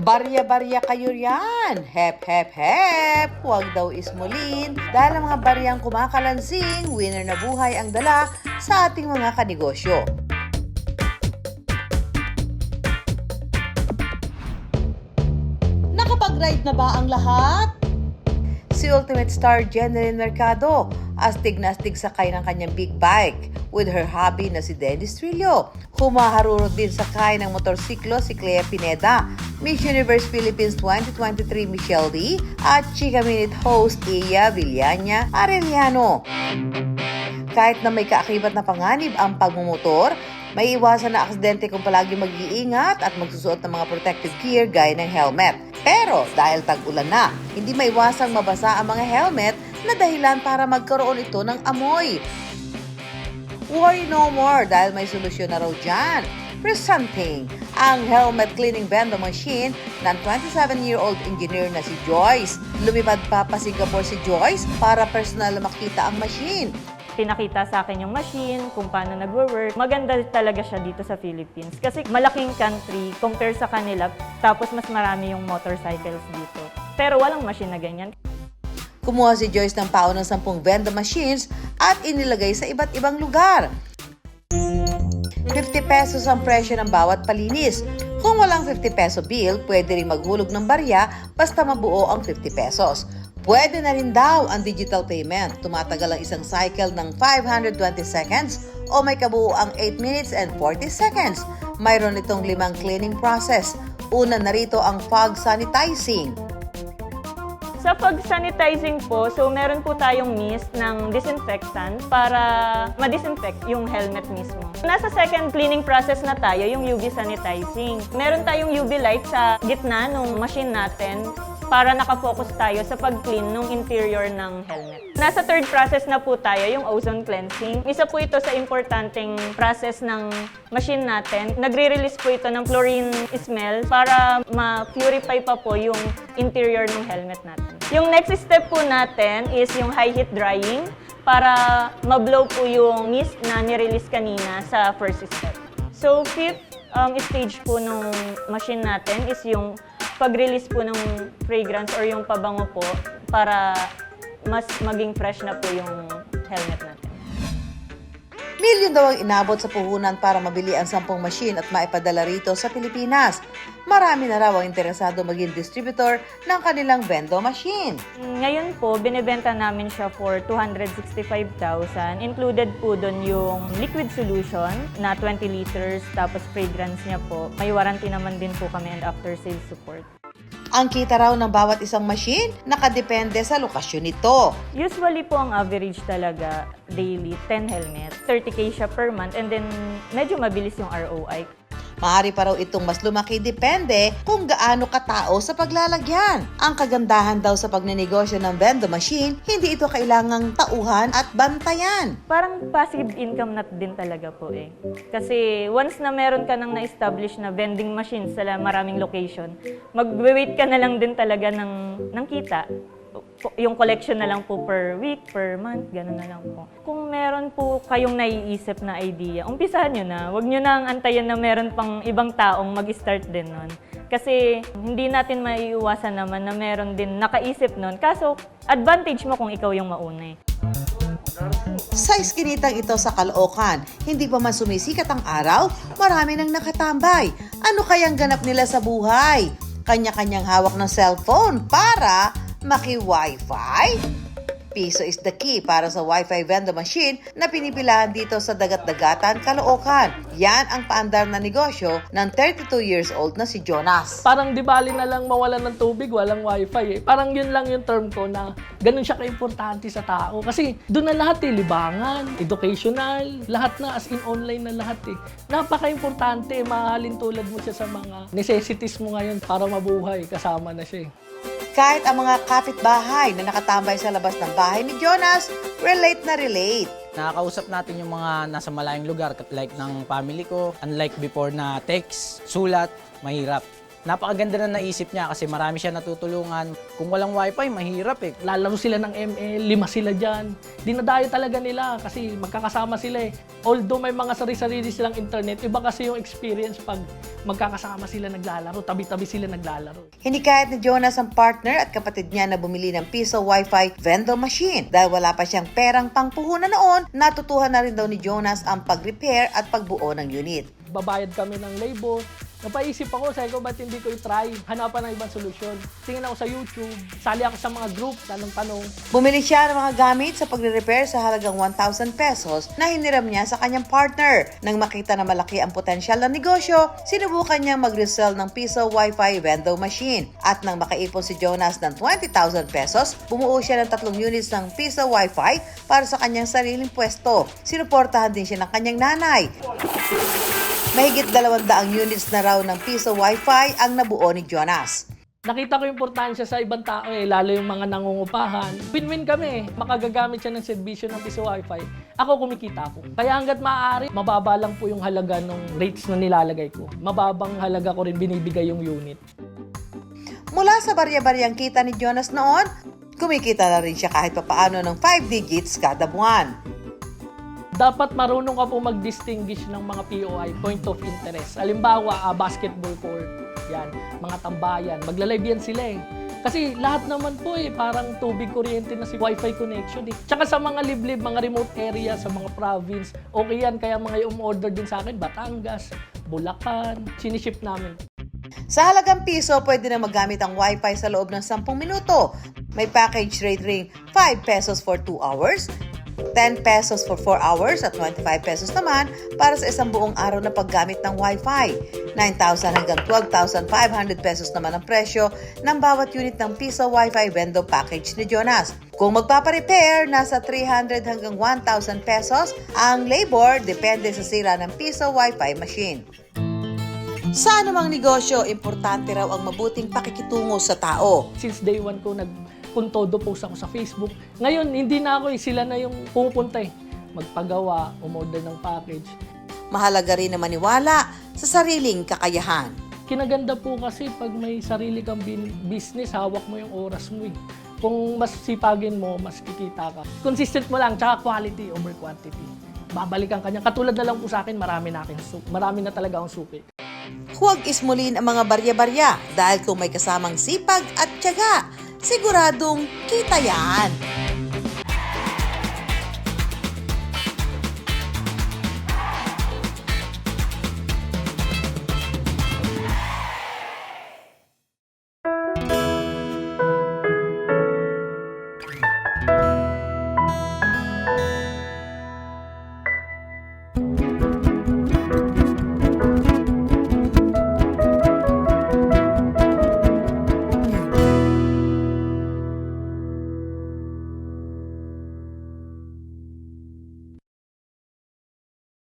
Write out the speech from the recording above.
Barya-barya kayo riyan. Hep, hep, hep. Huwag daw ismulin dahil ang mga baryang kumakalansing, winner na buhay ang dala sa ating mga kanegosyo. Nakapag-ride na ba ang lahat? Si Ultimate Star Jeneline Mercado astig na astig sakay ng kanyang big bike with her hubby na si Dennis Trillo. Humaharurot din sakay ng motorsiklo si Clea Pineda, Miss Universe Philippines 2023 Michelle Lee at Chika Minute host Iya Villania Arellano. Kahit na may kaakibat na panganib ang pagmumotor, may iwasan na aksidente kung palagi mag-iingat at magsusuot ng mga protective gear gaya ng helmet. Pero dahil tag-ulan na, hindi maiwasang mabasa ang mga helmet na dahilan para magkaroon ito ng amoy. Worry no more dahil may solusyon na raw dyan. Presenting ang helmet cleaning vending machine ng 27-year-old engineer na si Joyce. Lumipad pa Singapore si Joyce para personal na makita ang machine. Pinakita sa akin yung machine, kung paano nagwo-work. Maganda talaga siya dito sa Philippines kasi malaking country compare sa kanila, tapos mas marami yung motorcycles dito. Pero walang machine na ganyan. Kumuha si Joyce ng pao ng 10 vending machines at inilagay sa iba't ibang lugar. 50 pesos ang presyo ng bawat palinis. Kung walang 50 peso bill, pwede rin maghulog ng barya basta mabuo ang 50 pesos. Pwede na rin daw ang digital payment. Tumatagal ang isang cycle ng 520 seconds o may kabuo ang 8 minutes and 40 seconds. Mayroon itong 5 cleaning process. Una na rito ang fog sanitizing. Sa pag-sanitizing po, so meron po tayong mist ng disinfectant para ma-disinfect yung helmet mismo. Nasa second cleaning process na tayo, yung UV sanitizing. Meron tayong UV light sa gitna ng machine natin para nakafocus tayo sa pag-clean ng interior ng helmet. Nasa third process na po tayo, yung ozone cleansing. Isa po ito sa importanteng process ng machine natin. Nagre-release po ito ng chlorine smell para ma-purify pa po yung interior ng helmet natin. Yung next step po natin is yung high heat drying para ma-blow po yung mist na nirelease kanina sa first step. So fifth stage po ng machine natin is yung pag-release po ng fragrance or yung pabango po para mas maging fresh na po yung helmet natin. Milyon daw ang inabot sa puhunan para mabili ang 10 machine at maipadala rito sa Pilipinas. Marami na raw ang interesado maging distributor ng kanilang vendo machine. Ngayon po, binibenta namin siya for 265,000. Included po doon yung liquid solution na 20 liters, tapos fragrance niya po. May warranty naman din po kami and after sales support. Ang kita raw ng bawat isang machine nakadepende sa lokasyon nito. Usually po ang average talaga daily 10 helmets. 30K siya per month and then medyo mabilis yung ROI. Maaari pa raw itong mas lumaki depende kung gaano katao sa paglalagyan. Ang kagandahan daw sa pagnenegosyo ng vendo machine, hindi ito kailangang tauhan at bantayan. Parang passive income na din talaga po eh. Kasi once na meron ka nang na-establish na vending machines sa maraming location, mag-wait ka na lang din talaga ng kita. Yung collection na lang po per week, per month, gano'n na lang po. Kung meron po kayong naiisip na idea, umpisahan nyo na. Huwag nyo nang antayin na meron pang ibang taong mag-start din nun. Kasi hindi natin maiiwasan naman na meron din nakaisip nun. Kaso, advantage mo kung ikaw yung mauna eh. Sa iskinitang ito sa Caloocan, hindi pa man sumisikat ang araw, marami nang nakatambay. Ano kayang ganap nila sa buhay? Kanya-kanyang hawak ng cellphone para maki-Wi-Fi? Piso is the key para sa Wi-Fi vending machine na pinipilahan dito sa Dagat-Dagatan, Caloocan. Yan ang paandar na negosyo ng 32 years old na si Jonas. Parang di bali na lang mawalan ng tubig, walang wifi eh. Parang yun lang yung term ko na ganun siya ka-importante sa tao. Kasi doon na lahat eh, libangan, educational, lahat na as in online na lahat eh. Napaka-importante, mahalin tulad mo siya sa mga necessities mo ngayon para mabuhay, kasama na siya eh. Kahit ang mga kapitbahay na nakatambay sa labas ng bahay ni Jonas, relate na relate. Nakakausap natin yung mga nasa malayong lugar like ng family ko. Unlike before na text, sulat, mahirap. Napakaganda na naisip niya kasi marami siya natutulungan. Kung walang wifi, mahirap eh. Lalaro sila ng ML, 5 sila dyan. Dinadayo talaga nila kasi magkakasama sila eh. Although may mga sarili-sarili silang internet, iba kasi yung experience pag magkakasama sila naglalaro, tabi-tabi sila naglalaro. Hindi kahit ni Jonas ang partner at kapatid niya na bumili ng piso Wi-Fi vending machine. Dahil wala pa siyang perang pangpuhunan noon, natutuhan na rin daw ni Jonas ang pag-repair at pagbuo ng unit. Babayad kami ng labor. Napaisip ako, sabi ko, ba't hindi ko i-try? Hanapan ng ibang solusyon. Tingin ako sa YouTube, sali ako sa mga group, tanong-tanong. Bumili siya ng mga gamit sa pagre-repair sa halagang 1,000 pesos na hiniram niya sa kanyang partner. Nang makita na malaki ang potensyal ng negosyo, sinubukan niyang mag-resell ng piso Wi-Fi vending machine. At nang makaipon si Jonas ng 20,000 pesos, bumuo siya ng 3 units ng piso Wi-Fi para sa kanyang sariling pwesto. Sinuportahan din siya ng kanyang nanay. Mahigit 200 units na raw ng piso Wi-Fi ang nabuo ni Jonas. Nakita ko yung importansya sa ibang tao lalo yung mga nangungupahan. Win-win kami makagagamit siya ng serbisyo ng piso Wi-Fi. Ako kumikita ko. Kaya hanggat maaari, mababa lang po yung halaga ng rates na nilalagay ko. Mababang halaga ko rin binibigay yung unit. Mula sa barya-baryang kita ni Jonas noon, kumikita na rin siya kahit papaano ng 5 digits kada buwan. Dapat marunong ka po mag-distinguish ng mga POI, point of interest. Halimbawa, basketball court, yan, mga tambayan. Magla-live yan sila eh. Kasi lahat naman po parang tubig, kuryente na si Wi-Fi connection eh. Tsaka sa mga liblib, mga remote area, sa mga province, okay yan. Kaya mga umorder din sa akin, Batangas, Bulacan, siniship namin. Sa halagang piso, pwede na magamit ang Wi-Fi sa loob ng 10 minuto. May package rate ring 5 pesos for 2 hours, 10 pesos for 4 hours at 25 pesos naman para sa isang buong araw na paggamit ng Wi-Fi. 9,000 hanggang 12,500 pesos naman ang presyo ng bawat unit ng piso Wi-Fi vending package ni Jonas. Kung magpaparepair, nasa 300 hanggang 1,000 pesos ang labor depende sa sira ng piso Wi-Fi machine. Sa anumang negosyo, importante raw ang mabuting pakikitungo sa tao. Since day one ko nagpuntodo post ako sa Facebook. Ngayon, hindi na ako sila na yung pupunta magpagawa, umorder ng package. Mahalaga rin na maniwala sa sariling kakayahan. Kinaganda po kasi pag may sarili kang business, hawak mo yung oras mo eh. Kung mas sipagin mo, mas kikita ka. Consistent mo lang, tsaka quality over quantity. Babalikan ka niya. Katulad na lang po sa akin, marami na talaga akong suki. Huwag ismulin ang mga barya-barya dahil kung may kasamang sipag at tiyaga, siguradong kita yan.